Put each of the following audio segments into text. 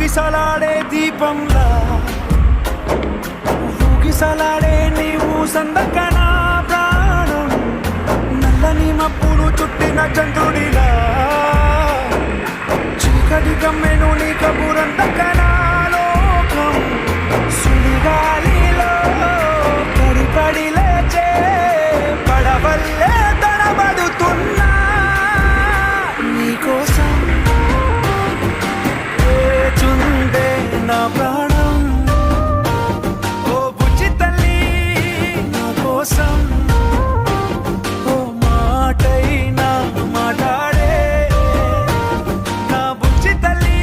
ఊగిసలాడే దీపంలా ఊగిసలాడే నీవు సందకనా ప్రాణం నల్లని మప్పులు చుట్టిన చంద్రుడిలా చీకటి కమ్మెను నీ కబురందకనా లోకం సుడిగాలిలో పడిపడి లేచే పడవల్లే తడబడుతున్నా నీకోసం వేచుందే నా ప్రాణం ఓ బుజ్జి తల్లి నా కోసం ఓ మాటైనా మాట్లాడే నా బుజ్జి తల్లి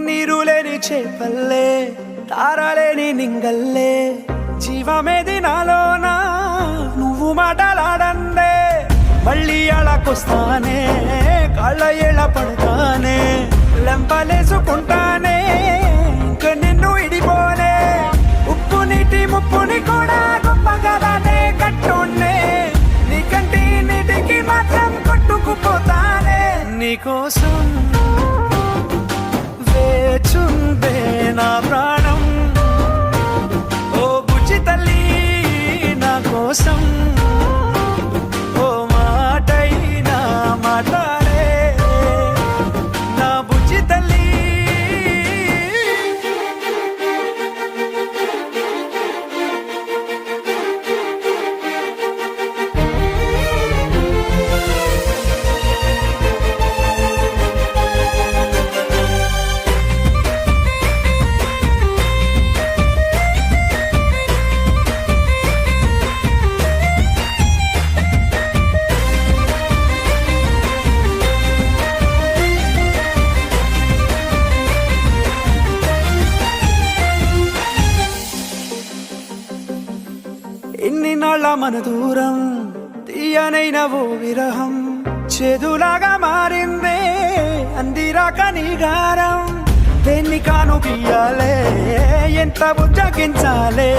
నీరులేని చేపల్లే తారలేని నింగల్లే జీవమేది నాలోనా నువ్వు మాటలాడందే మళ్ళీ అలాకొస్తానే కాళ్ళ ఏళ్ళ పడతానే లెంపలేసుకుంటానే ఇంక నిన్ను ఇడిపోనే ఉప్పు నీటి ముప్పుని కూడా గొప్పగానే కట్టున్నే నీ కంటి నీటికి మాత్రం కొట్టుకుపోతానే నీకోసం వేచుందే నా ప్రాణం ఓ బుజ్జి తల్లి నా కోసం ఓ మాటైనా మాట్లాడే నా బుజ్జి తల్లి ఎన్ని నాళ్ళ మన దూరం తీయనైన ఓ విరహం చేదులాగా మారిందే అందిరాక నీగారం దేన్ని కాను గీయాలే ఎంత బుజ్జగించాలే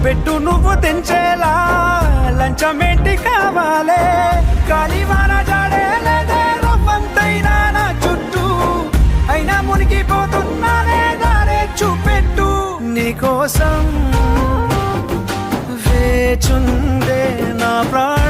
పెట్టు నువ్వు తెంచేలా లంచమేంటి కావాలే కాలివాన జాడేలేదే రవ్వంతైనా నా చుట్టూ అయినా మునిగిపోతున్నానే దారే చూపెట్టు నీకోసం వేచుందే నా ప్రాణం